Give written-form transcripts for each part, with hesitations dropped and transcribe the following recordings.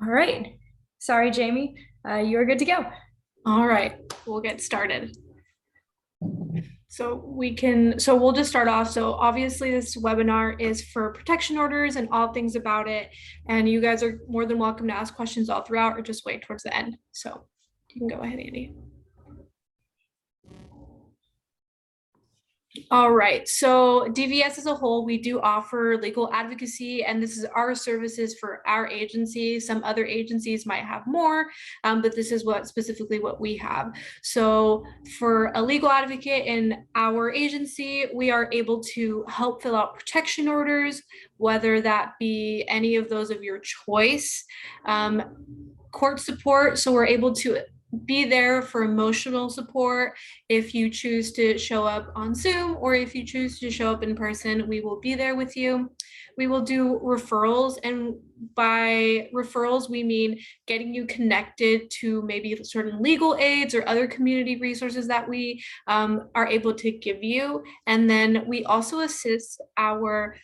All right. Sorry, Jamie. You're good to go. All right, we'll get started. So we'll just start off. So obviously this webinar is for protection orders and all things about it. And you guys are more than welcome to ask questions all throughout or just wait towards the end. So you can go ahead, Andy. All right, so DVS as a whole, we do offer legal advocacy, and this is our services for our agency. Some other agencies might have more, but this is specifically what we have. So for a legal advocate in our agency, we are able to help fill out protection orders, whether that be any of those of your choice. Court support, so we're able to be there for emotional support. If you choose to show up on Zoom or if you choose to show up in person, we will be there with you. We will do referrals, and by referrals, we mean getting you connected to maybe certain legal aids or other community resources that we are able to give you. And then we also assist our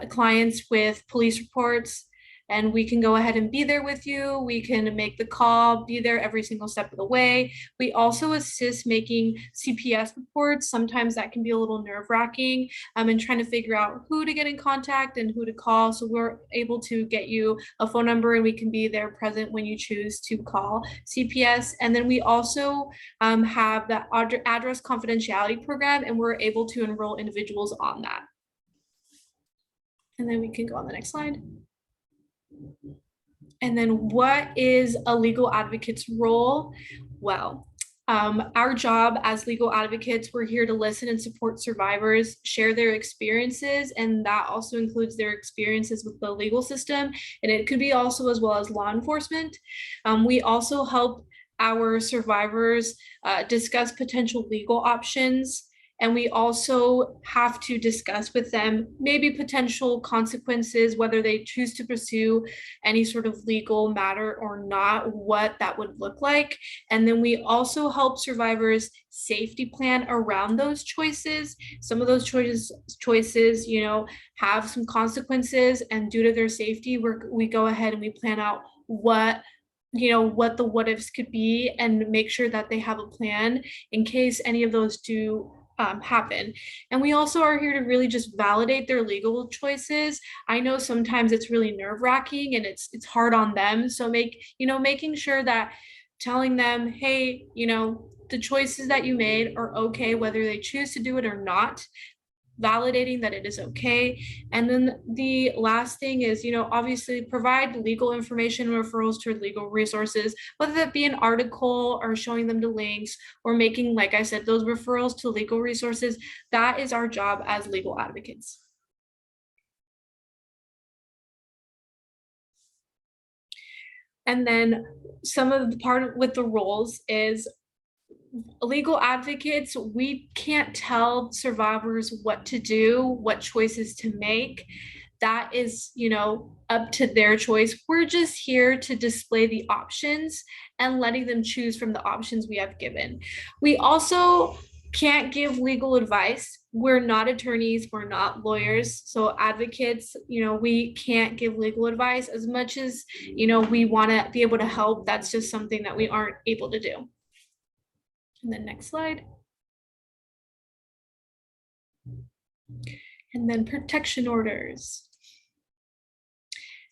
clients with police reports, and we can go ahead and be there with you. We can make the call, be there every single step of the way. We also assist making CPS reports. Sometimes that can be a little nerve-wracking, and trying to figure out who to get in contact and who to call. So we're able to get you a phone number, and we can be there present when you choose to call CPS. And then we also have the address confidentiality program, and we're able to enroll individuals on that. And then we can go on the next slide. And then what is a legal advocate's role? Well, our job as legal advocates, we're here to listen and support survivors, share their experiences, and that also includes their experiences with the legal system. And it could be also as well as law enforcement. We also help our survivors discuss potential legal options, and we also have to discuss with them maybe potential consequences, whether they choose to pursue any sort of legal matter or not, what that would look like. And then we also help survivors safety plan around those choices. Some of those choices, have some consequences, and due to their safety, we go ahead and we plan out what the what ifs could be and make sure that they have a plan in case any of those do happen. And we also are here to really just validate their legal choices. I know sometimes it's really nerve-wracking and it's hard on them. So making sure that telling them, hey, the choices that you made are okay, whether they choose to do it or not, validating that it is okay. And then the last thing is, obviously provide legal information and referrals to legal resources, whether that be an article or showing them the links or making, like I said, those referrals to legal resources. That is our job as legal advocates. And then some of the part with the roles is legal advocates, we can't tell survivors what to do, what choices to make. That is, up to their choice. We're just here to display the options and letting them choose from the options we have given. We also can't give legal advice. We're not attorneys, we're not lawyers. So advocates, we can't give legal advice as much as, we want to be able to help. That's just something that we aren't able to do. And then next slide. And then protection orders.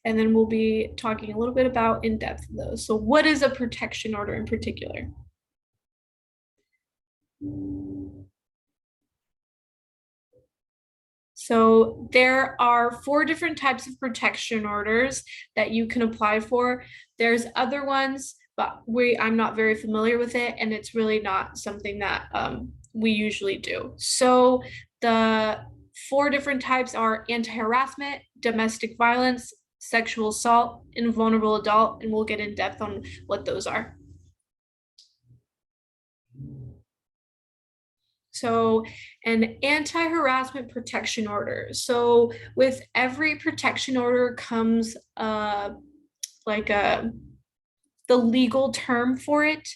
And then we'll be talking a little bit about in depth those. So what is a protection order in particular? So there are 4 different types of protection orders that you can apply for. There's other ones, but I'm not very familiar with it, and it's really not something that we usually do. So the 4 different types are anti-harassment, domestic violence, sexual assault, and vulnerable adult, and we'll get in depth on what those are. So an anti-harassment protection order. So with every protection order comes like the legal term for it.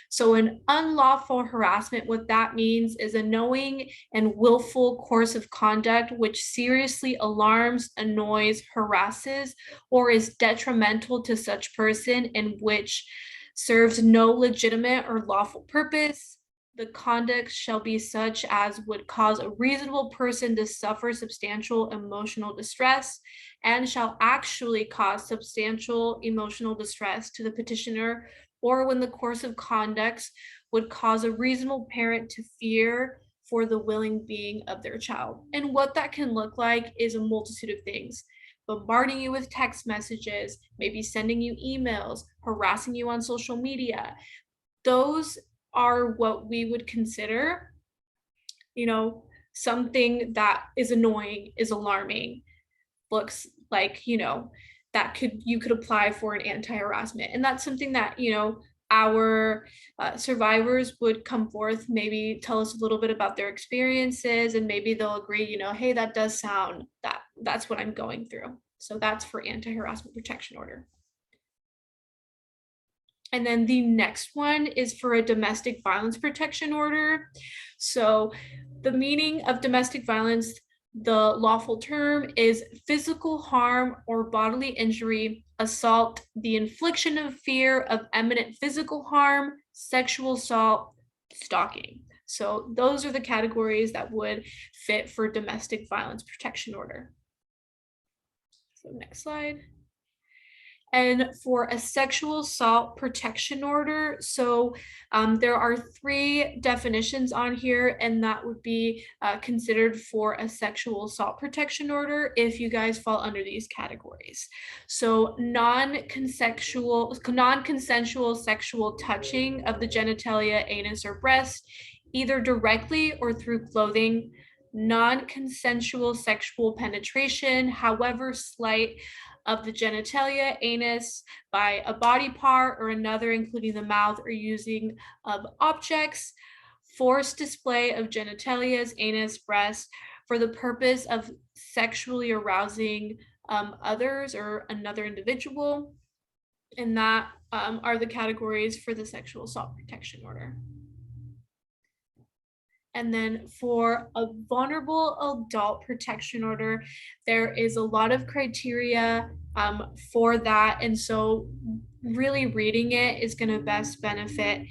So an unlawful harassment, what that means is a knowing and willful course of conduct which seriously alarms, annoys, harasses, or is detrimental to such person and which serves no legitimate or lawful purpose. The conduct shall be such as would cause a reasonable person to suffer substantial emotional distress and shall actually cause substantial emotional distress to the petitioner, or when the course of conduct would cause a reasonable parent to fear for the willing being of their child. And what that can look like is a multitude of things: bombarding you with text messages, maybe sending you emails, harassing you on social media. Those are what we would consider, something that is annoying, is alarming, looks like, that you could apply for an anti-harassment. And that's something that, our survivors would come forth, maybe tell us a little bit about their experiences, and maybe they'll agree, hey, that does sound that's what I'm going through. So that's for anti-harassment protection order. And then the next one is for a domestic violence protection order. So the meaning of domestic violence, the lawful term is physical harm or bodily injury, assault, the infliction of fear of imminent physical harm, sexual assault, stalking. So those are the categories that would fit for domestic violence protection order. So next slide. And for a sexual assault protection order, so there are 3 definitions on here, and that would be considered for a sexual assault protection order if you guys fall under these categories. So non-consensual sexual touching of the genitalia, anus, or breast, either directly or through clothing, non-consensual sexual penetration, however slight, of the genitalia, anus, by a body part or another, including the mouth or using of objects, forced display of genitalias, anus, breast, for the purpose of sexually arousing others or another individual. And that are the categories for the sexual assault protection order. And then for a vulnerable adult protection order, there is a lot of criteria for that. And so really reading it is going to best benefit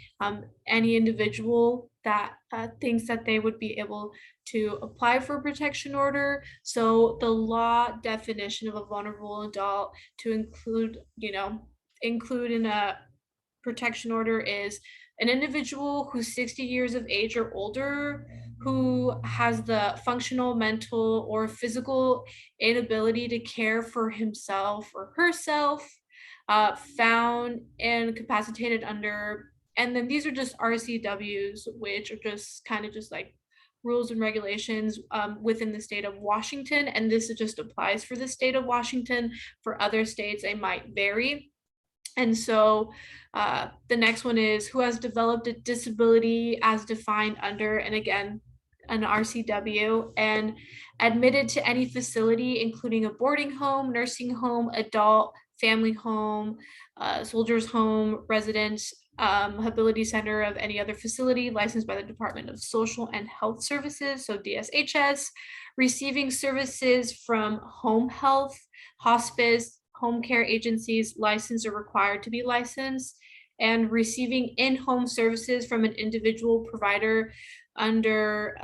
any individual that thinks that they would be able to apply for a protection order. So the law definition of a vulnerable adult to include in a protection order is an individual who's 60 years of age or older, who has the functional, mental, or physical inability to care for himself or herself, found incapacitated under, and then these are just RCWs, which are just kind of just like rules and regulations within the state of Washington. And this just applies for the state of Washington. For other states, they might vary. And so the next one is who has developed a disability as defined under, and again, an RCW, and admitted to any facility, including a boarding home, nursing home, adult, family home, soldier's home, residence, ability center of any other facility licensed by the Department of Social and Health Services, so DSHS, receiving services from home health, hospice, home care agencies licensed or required to be licensed, and receiving in-home services from an individual provider under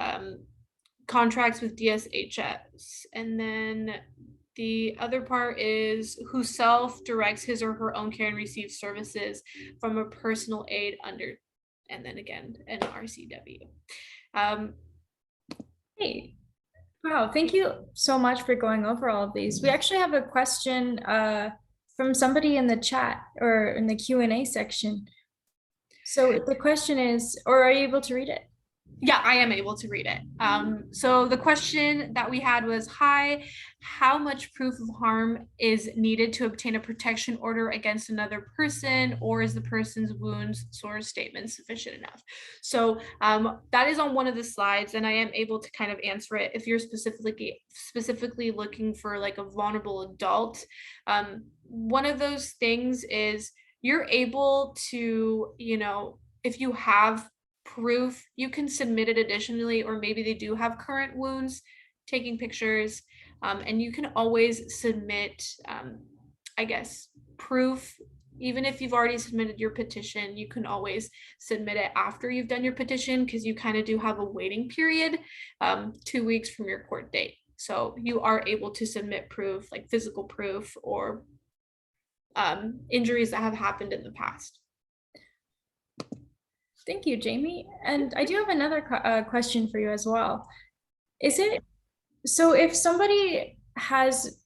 contracts with DSHS. And then the other part is who self-directs his or her own care and receives services from a personal aid under, and then again, an RCW. Hey. Wow, thank you so much for going over all of these. We actually have a question from somebody in the chat or in the Q&A section. So the question is, or are you able to read it? Yeah, I am able to read it. So the question that we had was, hi, how much proof of harm is needed to obtain a protection order against another person, or is the person's wounds, sores, statement sufficient enough? So that is on one of the slides, and I am able to kind of answer it if you're specifically looking for like a vulnerable adult. One of those things is you're able to, if you have proof, you can submit it additionally, or maybe they do have current wounds, taking pictures, and you can always submit, I guess, proof. Even if you've already submitted your petition, you can always submit it after you've done your petition, because you kind of do have a waiting period, 2 weeks from your court date. So you are able to submit proof, like physical proof, or injuries that have happened in the past. Thank you, Jamie. And I do have another question for you as well. Is it so if somebody has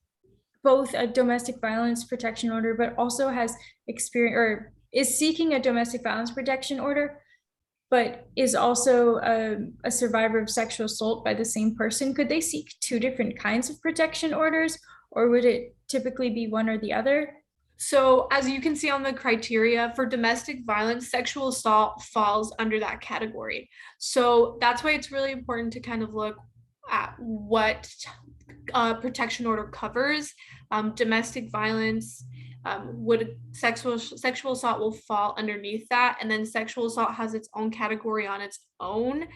both a domestic violence protection order, but also has experience or is seeking a domestic violence protection order, but is also a survivor of sexual assault by the same person, could they seek two different kinds of protection orders, or would it typically be one or the other? So, as you can see on the criteria for domestic violence, sexual assault falls under that category. So that's why it's really important to kind of look at what protection order covers. Domestic violence, would sexual assault will fall underneath that, and then sexual assault has its own category on its own,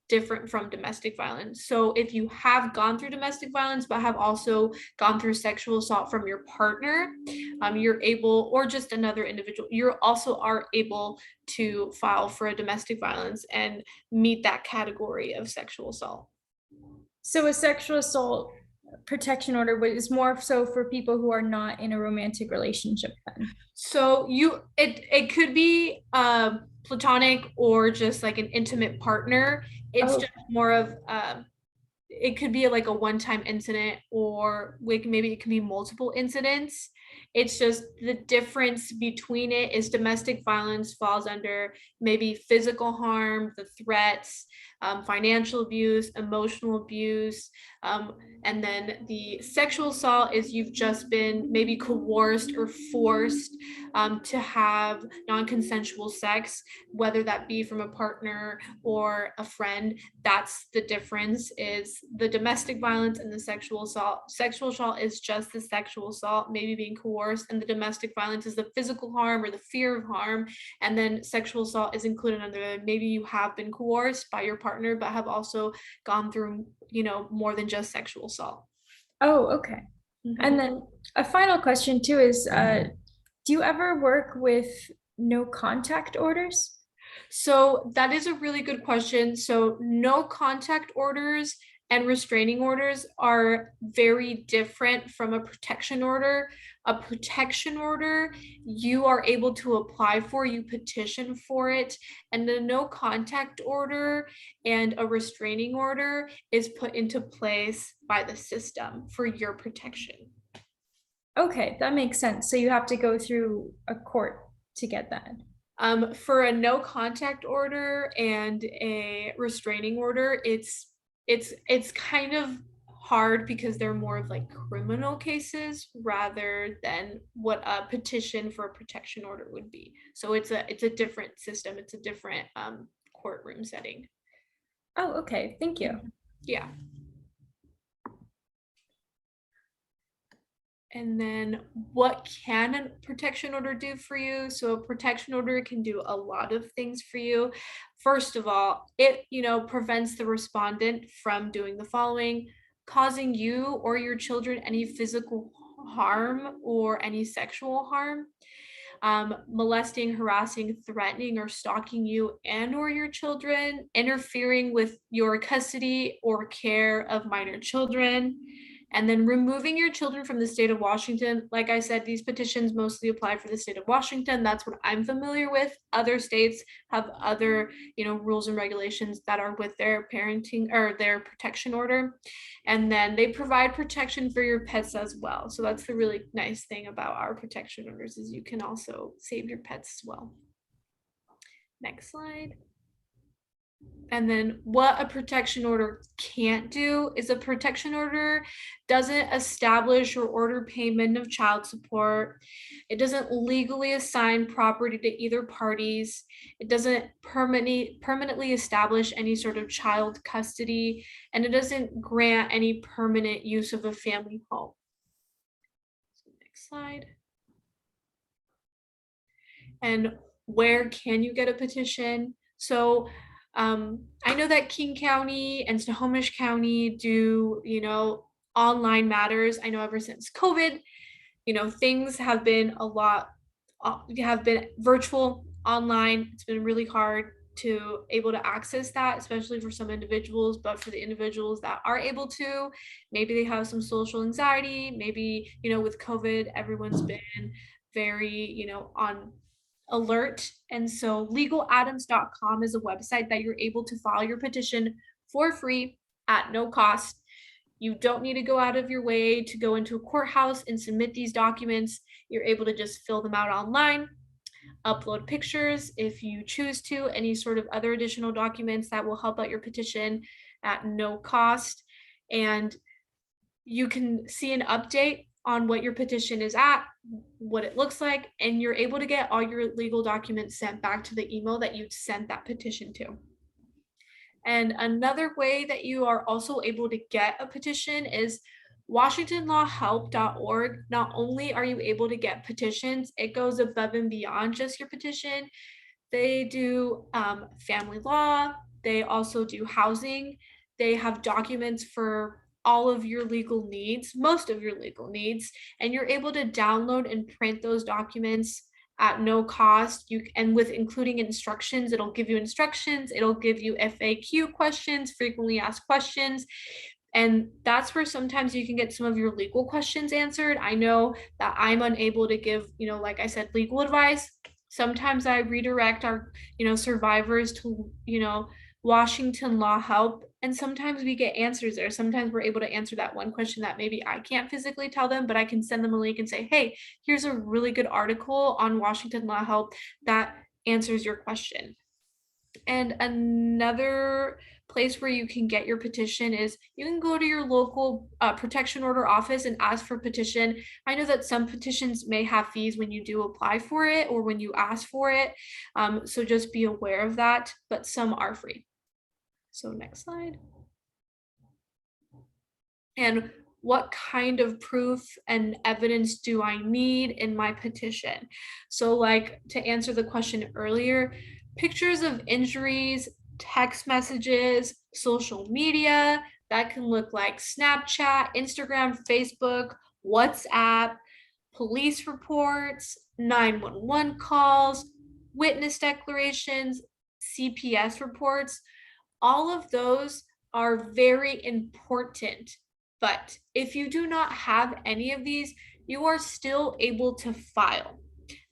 different from domestic violence. So if you have gone through domestic violence but have also gone through sexual assault from your partner, you're able, or just another individual, you also are able to file for a domestic violence and meet that category of sexual assault. So a sexual assault protection order is more so for people who are not in a romantic relationship then. So it could be platonic or just like an intimate partner. It's just more of it could be like a one-time incident, or like maybe it can be multiple incidents. It's just the difference between it is domestic violence falls under maybe physical harm, the threats, financial abuse, emotional abuse, and then the sexual assault is you've just been maybe coerced or forced to have non-consensual sex, whether that be from a partner or a friend. That's the difference, is the domestic violence and the sexual assault. Sexual assault is just the sexual assault, maybe being coerced, and the domestic violence is the physical harm or the fear of harm. And then sexual assault is included under maybe you have been coerced by your partner, but have also gone through, more than just sexual assault. Oh, okay. And then a final question too is, do you ever work with no contact orders? So that is a really good question. So no contact orders and restraining orders are very different from a protection order. A protection order, you are able to apply for, you petition for it, and the no contact order and a restraining order is put into place by the system for your protection. Okay, that makes sense. So you have to go through a court to get that. For a no contact order and a restraining order, it's kind of hard because they're more of like criminal cases rather than what a petition for a protection order would be. So it's a different system. It's a different courtroom setting. Oh, okay. Thank you. Yeah. And then what can a protection order do for you? So a protection order can do a lot of things for you. First of all, it, prevents the respondent from doing the following: causing you or your children any physical harm or any sexual harm, molesting, harassing, threatening, or stalking you and or your children, interfering with your custody or care of minor children, and then removing your children from the state of Washington. Like I said, these petitions mostly apply for the state of Washington. That's what I'm familiar with. Other states have other, rules and regulations that are with their parenting or their protection order. And then they provide protection for your pets as well. So that's the really nice thing about our protection orders, is you can also save your pets as well. Next slide. And then what a protection order can't do is a protection order doesn't establish or order payment of child support. It doesn't legally assign property to either parties. It doesn't permanently establish any sort of child custody, and it doesn't grant any permanent use of a family home. So next slide. And where can you get a petition? So I know that King County and Snohomish County do, online matters. I know ever since COVID, things have been a lot, have been virtual, online. It's been really hard to able to access that, especially for some individuals. But for the individuals that are able to, maybe they have some social anxiety. Maybe, with COVID, everyone's been very, on alert. And so legaladams.com is a website that you're able to file your petition for free at no cost. You don't need to go out of your way to go into a courthouse and submit these documents. You're able to just fill them out online, upload pictures if you choose to, any sort of other additional documents that will help out your petition at no cost. And you can see an update on what your petition is at, what it looks like, and you're able to get all your legal documents sent back to the email that you sent that petition to. And another way that you are also able to get a petition is WashingtonLawHelp.org. Not only are you able to get petitions, it goes above and beyond just your petition. They do family law, they also do housing, they have documents for all of your legal needs, most of your legal needs, and you're able to download and print those documents at no cost. And with including instructions, it'll give you instructions, it'll give you FAQ questions, frequently asked questions. And that's where sometimes you can get some of your legal questions answered. I know that I'm unable to give, like I said, legal advice. Sometimes I redirect our, survivors to, Washington Law Help. And sometimes we get answers there. Sometimes we're able to answer that one question that maybe I can't physically tell them, but I can send them a link and say, hey, here's a really good article on Washington Law Help that answers your question. And another place where you can get your petition is you can go to your local protection order office and ask for a petition. I know that some petitions may have fees when you do apply for it or when you ask for it. So just be aware of that, but some are free. So next slide. And what kind of proof and evidence do I need in my petition? So like to answer the question earlier, pictures of injuries, text messages, social media, that can look like Snapchat, Instagram, Facebook, WhatsApp, police reports, 911 calls, witness declarations, CPS reports. All of those are very important. But if you do not have any of these, you are still able to file.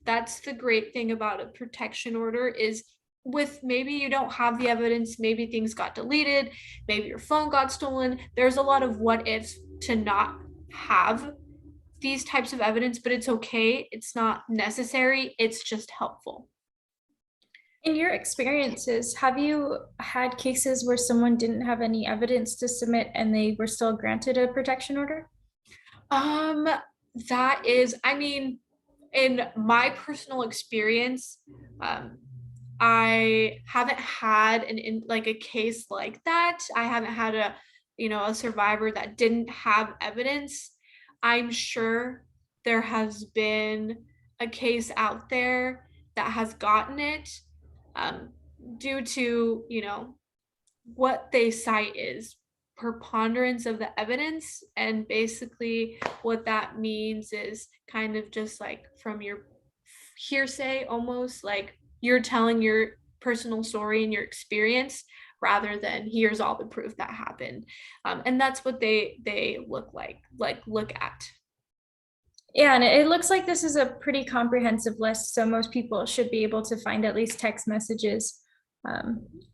That's the great thing about a protection order is with maybe you don't have the evidence, maybe things got deleted, maybe your phone got stolen. There's a lot of what ifs to not have these types of evidence, but it's okay. It's not necessary. It's just helpful. In your experiences, have you had cases where someone didn't have any evidence to submit and they were still granted a protection order? That is, in my personal experience, I haven't had a case like that. I haven't had a survivor that didn't have evidence. I'm sure there has been a case out there that has gotten it due to, what they cite is preponderance of the evidence. And basically what that means is kind of just like from your hearsay, almost like you're telling your personal story and your experience rather than here's all the proof that happened. And that's what they look at. Yeah, and it looks like this is a pretty comprehensive list, so most people should be able to find at least text messages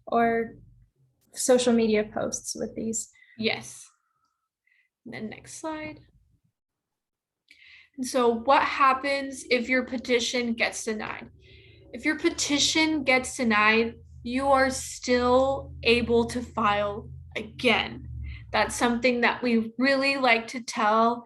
or social media posts with these. Yes. And then next slide. And so what happens if your petition gets denied? If your petition gets denied, you are still able to file again. That's something that we really like to tell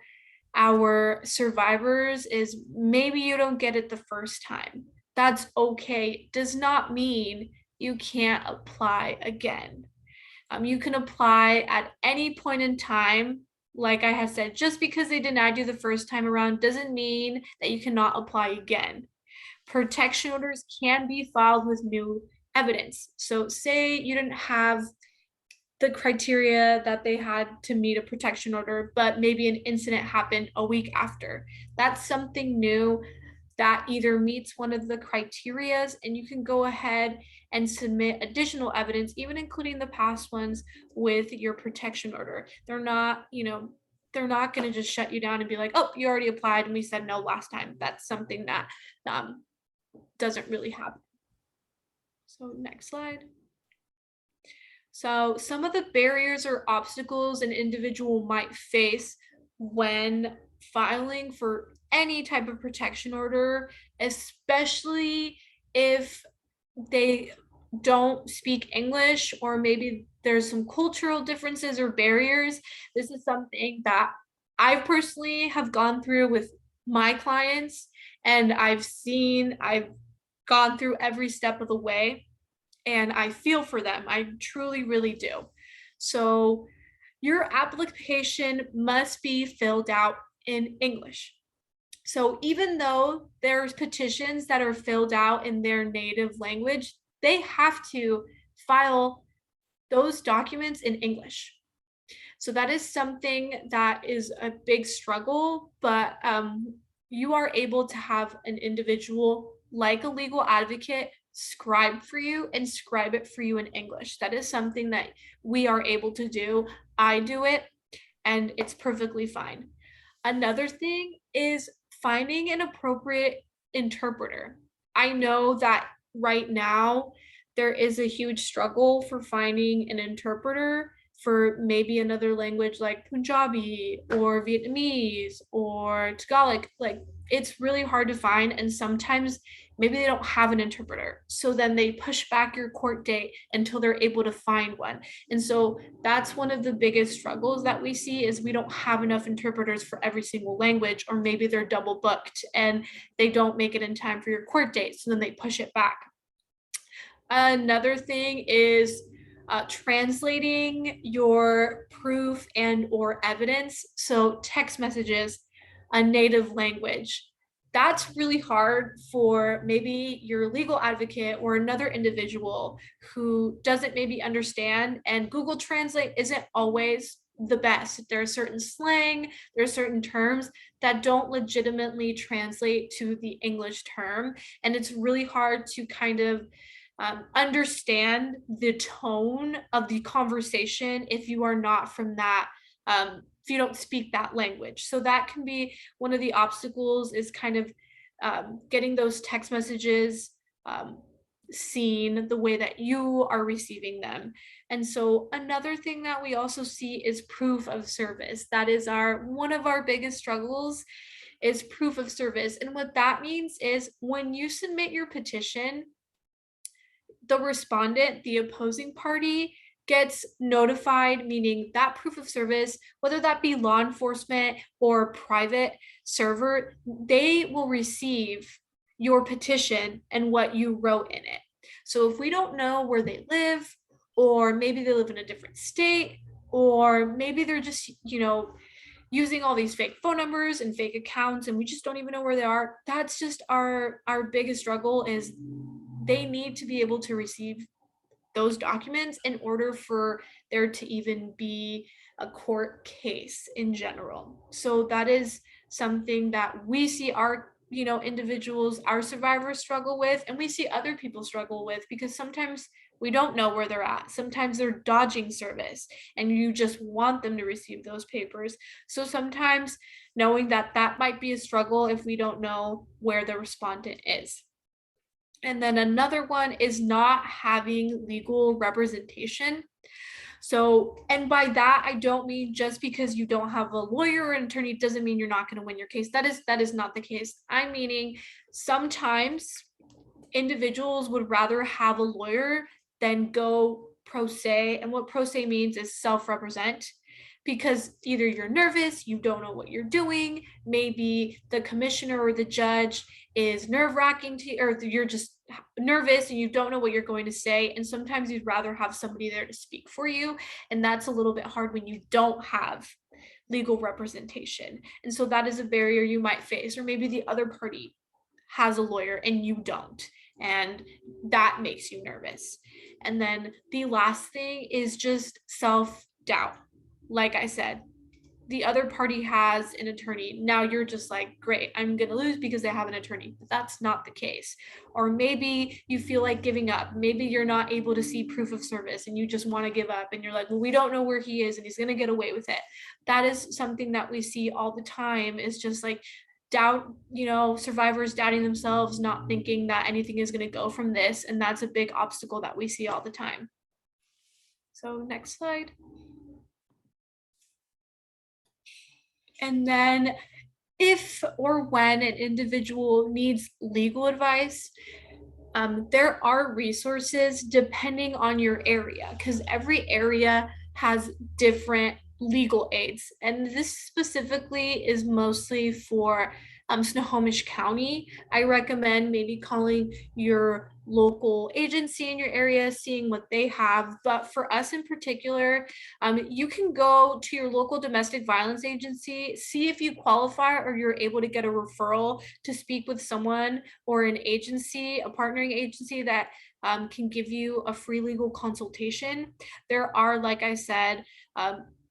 our survivors is maybe you don't get it the first time. That's okay. It does not mean you can't apply again. You can apply at any point in time. Like I have said, just because they denied you the first time around doesn't mean that you cannot apply again. protection orders can be filed with new evidence. So say you didn't have the criteria that they had to meet a protection order, but maybe an incident happened a week after. That's something new that either meets one of the criterias, and you can go ahead and submit additional evidence, even including the past ones, with your protection order. They're not, they're not going to just shut you down and be like, oh, you already applied and we said no last time. That's something that doesn't really happen. So next slide. So some of the barriers or obstacles an individual might face when filing for any type of protection order, especially if they don't speak English, or maybe there's some cultural differences or barriers. This is something that I personally have gone through with my clients, and I've gone through every step of the way, and I feel for them. I truly, really do. So your application must be filled out in English. So even though there's petitions that are filled out in their native language, they have to file those documents in English. So that is something that is a big struggle, but you are able to have an individual like a legal advocate scribe for you and scribe it for you in English. That is something that we are able to do. I do it, and it's perfectly fine. Another thing is finding an appropriate interpreter. I know that right now there is a huge struggle for finding an interpreter for maybe another language like Punjabi or Vietnamese or Tagalog. Like, it's really hard to find, and sometimes maybe they don't have an interpreter. So then they push back your court date until they're able to find one. And so that's one of the biggest struggles that we see, is we don't have enough interpreters for every single language, or maybe they're double booked and they don't make it in time for your court date. So then they push it back. Another thing is translating your proof and or evidence. So text messages, a native language. That's really hard for maybe your legal advocate or another individual who doesn't maybe understand, and Google Translate isn't always the best. There are certain slang, there are certain terms that don't legitimately translate to the English term, and it's really hard to kind of understand the tone of the conversation if you are not from that, if you don't speak that language. So that can be one of the obstacles, is kind of getting those text messages seen the way that you are receiving them. And so another thing that we also see is proof of service. That is one of our biggest struggles, is proof of service. And what that means is when you submit your petition, the respondent, the opposing party, gets notified, meaning that proof of service, whether that be law enforcement or private server, they will receive your petition and what you wrote in it. So if we don't know where they live, or maybe they live in a different state, or maybe they're just, using all these fake phone numbers and fake accounts, and we just don't even know where they are, that's just our biggest struggle, is they need to be able to receive those documents in order for there to even be a court case in general. So that is something that we see our, individuals, our survivors struggle with, and we see other people struggle with, because sometimes we don't know where they're at. Sometimes they're dodging service and you just want them to receive those papers. So sometimes knowing that that might be a struggle if we don't know where the respondent is. And then another one is not having legal representation. So, and by that, I don't mean just because you don't have a lawyer or an attorney doesn't mean you're not going to win your case. That is not the case. I'm meaning sometimes individuals would rather have a lawyer than go pro se. And what pro se means is self-represent, because either you're nervous, you don't know what you're doing, maybe the commissioner or the judge is nerve-wracking to you, or you're just nervous and you don't know what you're going to say, and sometimes you'd rather have somebody there to speak for you, and that's a little bit hard when you don't have legal representation. And so that is a barrier you might face, or maybe the other party has a lawyer and you don't, and that makes you nervous. And then the last thing is just self-doubt. Like I said, the other party has an attorney. Now you're just like, great, I'm going to lose because they have an attorney. But that's not the case. Or maybe you feel like giving up. Maybe you're not able to see proof of service and you just want to give up. And you're like, well, we don't know where he is and he's going to get away with it. That is something that we see all the time, is just like doubt, survivors doubting themselves, not thinking that anything is going to go from this. And that's a big obstacle that we see all the time. So next slide. And then if or when an individual needs legal advice, there are resources depending on your area, because every area has different legal aids. And this specifically is mostly for Snohomish County. I recommend maybe calling your local agency in your area, seeing what they have. But for us in particular, you can go to your local domestic violence agency, see if you qualify or you're able to get a referral to speak with someone or an agency, a partnering agency that can give you a free legal consultation. There are, like I said,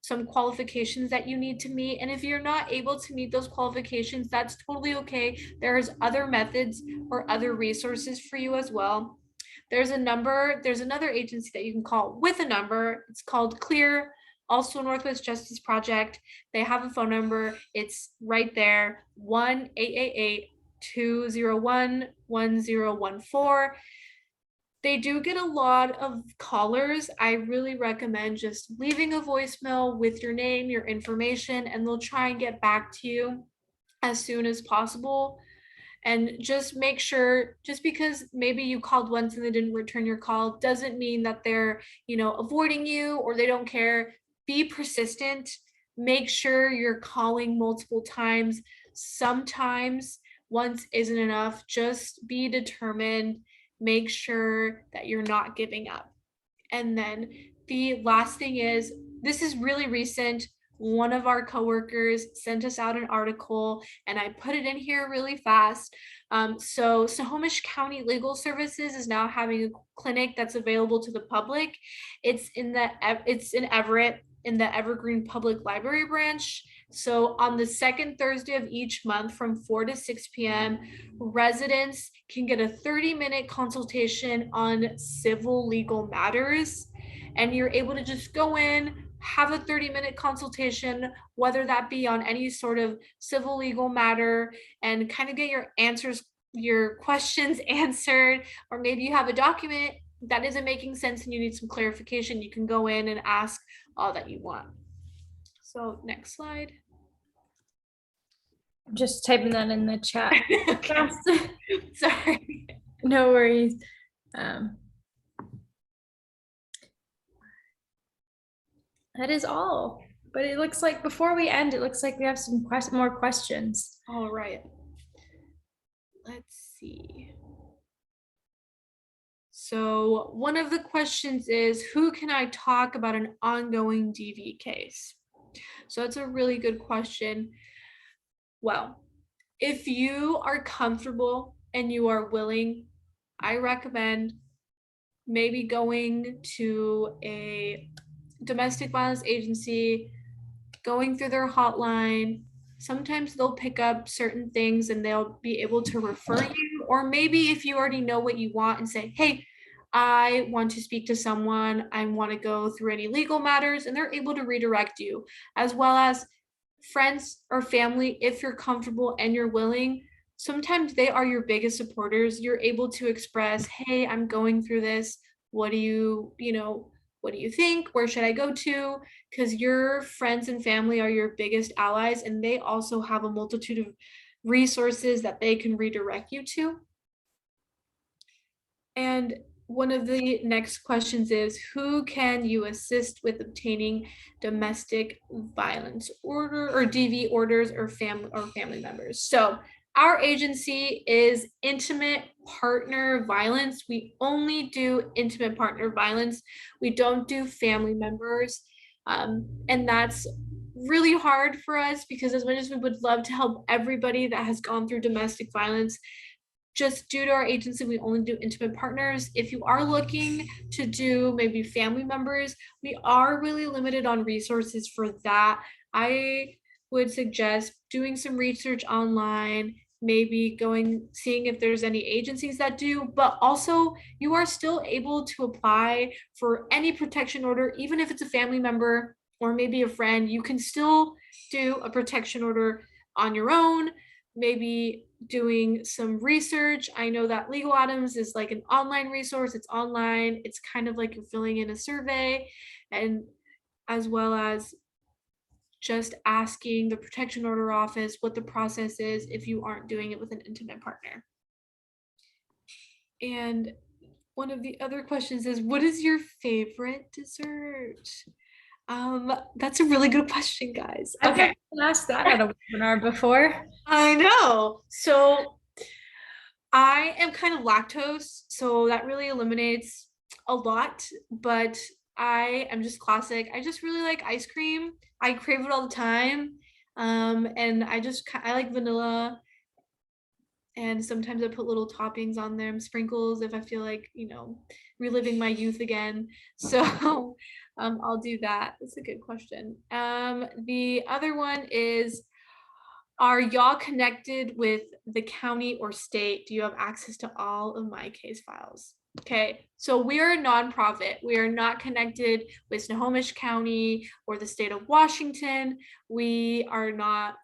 some qualifications that you need to meet. And if you're not able to meet those qualifications, that's totally okay. There's other methods or other resources for you as well. There's another agency that you can call with a number. It's called CLEAR, also Northwest Justice Project. They have a phone number. It's right there, 1-888-201-1014. They do get a lot of callers. I really recommend just leaving a voicemail with your name, your information, and they'll try and get back to you as soon as possible. And just make sure, just because maybe you called once and they didn't return your call doesn't mean that they're, avoiding you or they don't care. Be persistent. Make sure you're calling multiple times. Sometimes once isn't enough. Just be determined. Make sure that you're not giving up. And then the last thing is, this is really recent. One of our coworkers sent us out an article and I put it in here really fast. So Snohomish County Legal Services is now having a clinic that's available to the public. It's in Everett, in the Evergreen Public Library branch. So on the second Thursday of each month from 4 to 6 p.m., residents can get a 30-minute consultation on civil legal matters. And you're able to just go in, have a 30-minute consultation, whether that be on any sort of civil legal matter, and kind of get your questions answered. Or maybe you have a document that isn't making sense and you need some clarification. You can go in and ask all that you want. So next slide. I'm just typing that in the chat. Okay. Sorry. No worries. That is all. But it looks like before we end, it looks like we have some more questions. All right. Let's see. So one of the questions is, who can I talk about an ongoing DV case? So that's a really good question. Well, if you are comfortable and you are willing, I recommend maybe going to a domestic violence agency, going through their hotline. Sometimes they'll pick up certain things and they'll be able to refer you. Or maybe if you already know what you want and say, hey, I want to speak to someone, I want to go through any legal matters, and they're able to redirect you, as well as friends or family, if you're comfortable and you're willing. Sometimes they are your biggest supporters. You're able to express, hey, I'm going through this. What do you think? Where should I go to? Because your friends and family are your biggest allies, and they also have a multitude of resources that they can redirect you to. And one of the next questions is, who can you assist with obtaining domestic violence order or DV orders or family members? So our agency is Intimate Partner Violence. We only do intimate partner violence. We don't do family members. And that's really hard for us, because as much as we would love to help everybody that has gone through domestic violence, just due to our agency, we only do intimate partners. If you are looking to do maybe family members, we are really limited on resources for that. I would suggest doing some research online, maybe seeing if there's any agencies that do, but also you are still able to apply for any protection order, even if it's a family member or maybe a friend. You can still do a protection order on your own, maybe doing some research. I know that Legal Atoms is like an online resource. It's online. It's kind of like you're filling in a survey, and as well as just asking the protection order office what the process is if you aren't doing it with an intimate partner. And one of the other questions is, what is your favorite dessert? That's a really good question, guys. I've Okay. never been asked that at a webinar before. I know. So I am kind of lactose, so that really eliminates a lot, but I am just classic. I just really like ice cream. I crave it all the time. And I like vanilla, and sometimes I put little toppings on them, sprinkles if I feel like, reliving my youth again. So I'll do that. That's a good question. The other one is, are y'all connected with the county or state? Do you have access to all of my case files? Okay, so we are a nonprofit. We are not connected with Snohomish County or the state of Washington. We are not,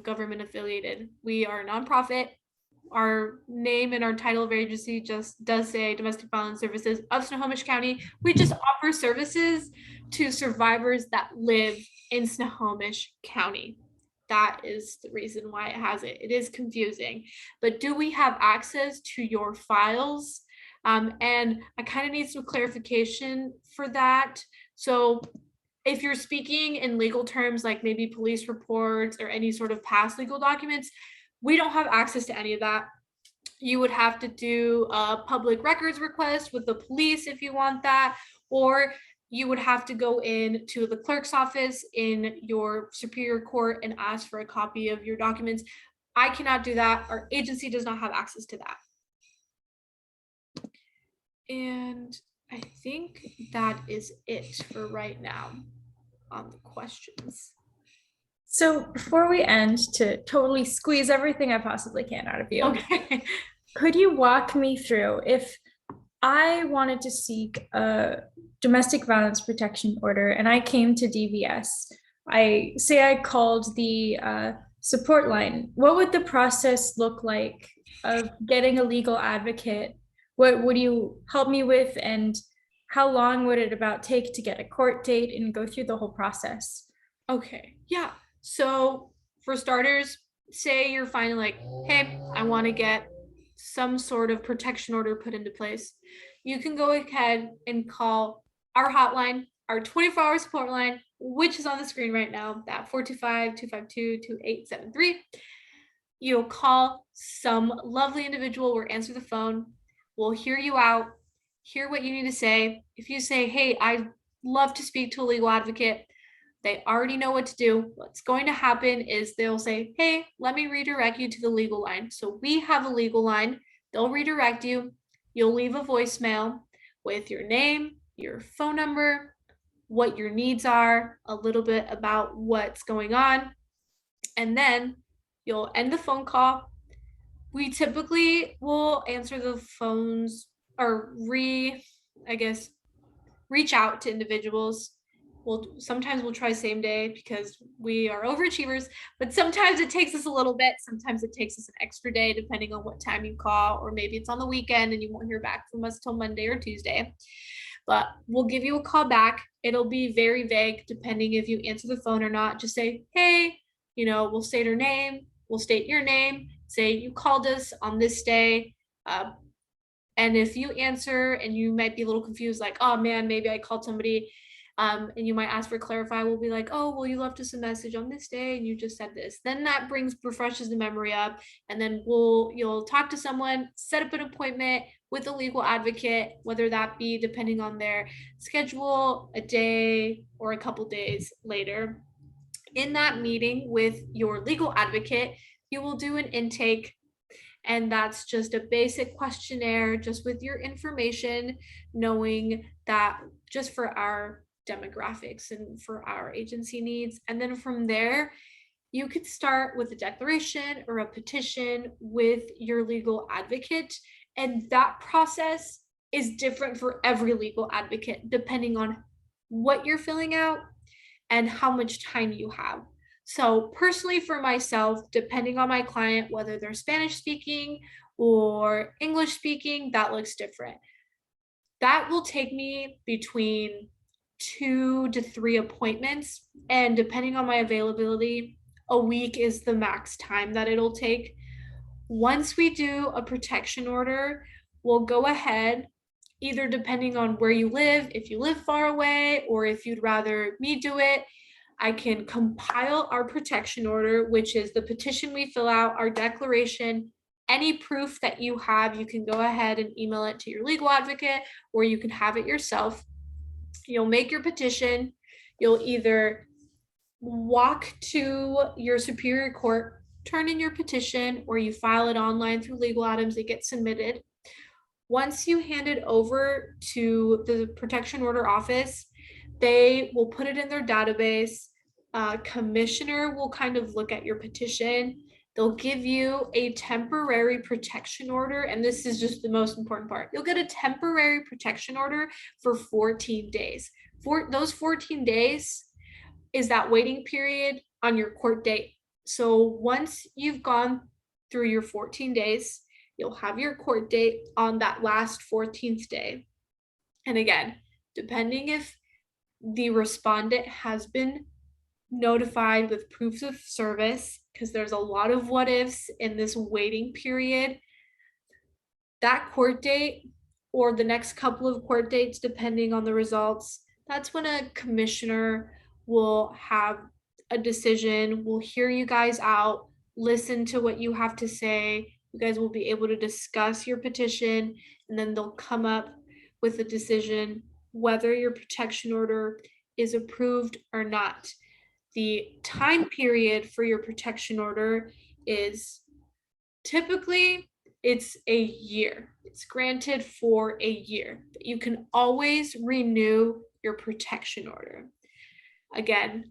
government affiliated. We are a nonprofit. Our name and our title of our agency just does say Domestic Violence Services of Snohomish County. We just offer services to survivors that live in Snohomish County. That is the reason why it has it. It is confusing, but do we have access to your files? And I kind of need some clarification for that. So if you're speaking in legal terms, like maybe police reports or any sort of past legal documents, we don't have access to any of that. You would have to do a public records request with the police if you want that, or you would have to go in to the clerk's office in your superior court and ask for a copy of your documents. I cannot do that. Our agency does not have access to that. And I think that is it for right now on the questions. So before we end, to totally squeeze everything I possibly can out of you, Okay. could you walk me through, if I wanted to seek a domestic violence protection order and I came to DVS, I called the support line, what would the process look like of getting a legal advocate? What would you help me with, and how long would it about take to get a court date and go through the whole process? Okay, yeah. So for starters, say you're finding like, hey, I want to get some sort of protection order put into place. You can go ahead and call our hotline, our 24-hour support line, which is on the screen right now, that 425-252-2873. You'll call some lovely individual or answer the phone. We'll hear you out, hear what you need to say. If you say, hey, I'd love to speak to a legal advocate, they already know what to do. What's going to happen is they'll say, hey, let me redirect you to the legal line. So we have a legal line. They'll redirect you. You'll leave a voicemail with your name, your phone number, what your needs are, a little bit about what's going on, and then you'll end the phone call. We typically will answer the phones or reach out to individuals. Sometimes we'll try same day because we are overachievers, but sometimes it takes us a little bit. Sometimes it takes us an extra day depending on what time you call, or maybe it's on the weekend and you won't hear back from us till Monday or Tuesday. But we'll give you a call back. It'll be very vague depending if you answer the phone or not. Just say, hey, we'll state her name, we'll state your name, say you called us on this day. And if you answer and you might be a little confused, like, oh man, maybe I called somebody, and you might ask for clarify, we'll be like, oh, well, you left us a message on this day and you just said this. Then that refreshes the memory up, and then you'll talk to someone, set up an appointment with a legal advocate, whether that be depending on their schedule, a day or a couple days later. In that meeting with your legal advocate, you will do an intake, And that's just a basic questionnaire, just with your information, knowing that just for our demographics and for our agency needs. And then from there, you could start with a declaration or a petition with your legal advocate. And that process is different for every legal advocate, depending on what you're filling out and how much time you have. So, personally, for myself, depending on my client, whether they're Spanish speaking or English speaking, that looks different. That will take me between 2 to 3 appointments. And depending on my availability, a week is the max time that it'll take. Once we do a protection order, we'll go ahead, either depending on where you live, if you live far away, or if you'd rather me do it, I can compile our protection order, which is the petition we fill out, our declaration, any proof that you have, you can go ahead and email it to your legal advocate, or you can have it yourself. You'll make your petition. You'll either walk to your superior court, turn in your petition, or you file it online through Legal Items, it gets submitted. Once you hand it over to the protection order office, they will put it in their database. Commissioner will kind of look at your petition. They'll give you a temporary protection order, and this is just the most important part. You'll get a temporary protection order for 14 days. For those 14 days is that waiting period on your court date. So once you've gone through your 14 days, you'll have your court date on that last 14th day. And again, depending if the respondent has been notified with proofs of service, because there's a lot of what ifs in this waiting period, that court date or the next couple of court dates, depending on the results, that's when a commissioner will have a decision, will hear you guys out, listen to what you have to say. You guys will be able to discuss your petition, and then they'll come up with a decision whether your protection order is approved or not. The time period for your protection order is typically it's a year. It's granted for a year. You can always renew your protection order. Again,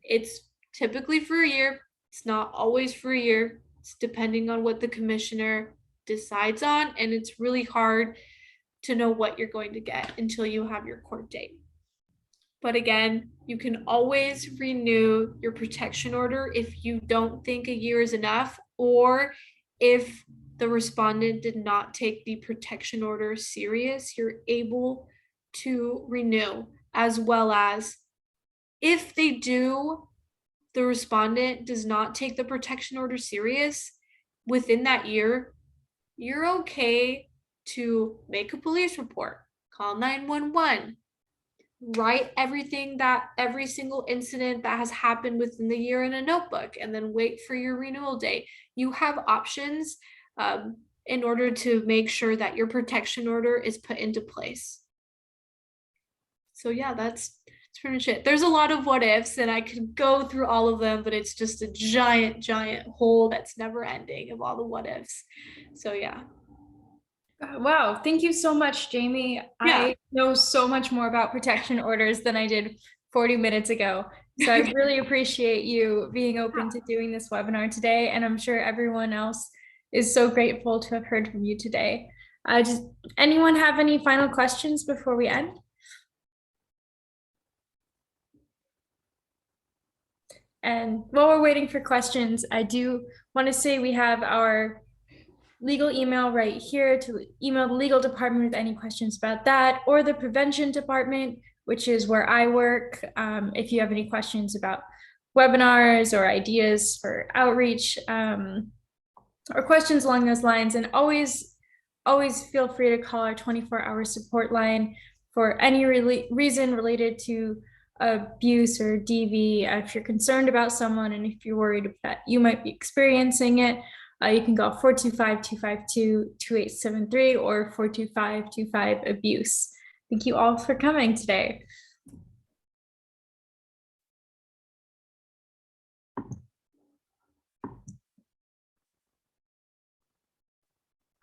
it's typically for a year. It's not always for a year. It's depending on what the commissioner decides on, and it's really hard to know what you're going to get until you have your court date. But again, you can always renew your protection order if you don't think a year is enough, or if the respondent did not take the protection order serious, you're able to renew. As well as if they do, the respondent does not take the protection order serious within that year, you're okay to make a police report, call 911, write every single incident that has happened within the year in a notebook, and then wait for your renewal date. You have options in order to make sure that your protection order is put into place. So yeah, that's pretty much it. There's a lot of what ifs, and I could go through all of them, but it's just a giant hole that's never ending of all the what ifs. So yeah. Wow, thank you so much, Jamie. Yeah. I know so much more about protection orders than I did 40 minutes ago. So I really appreciate you being open to doing this webinar today, and I'm sure everyone else is so grateful to have heard from you today. Just anyone have any final questions before we end? And while we're waiting for questions, I do want to say we have our legal email right here to email the legal department with any questions about that, or the prevention department, which is where I work. If you have any questions about webinars or ideas for outreach, or questions along those lines, and always feel free to call our 24-hour support line for any reason related to abuse or DV. If you're concerned about someone and if you're worried that you might be experiencing it, you can call 425-252-2873 or 425-25-ABUSE. Thank you all for coming today.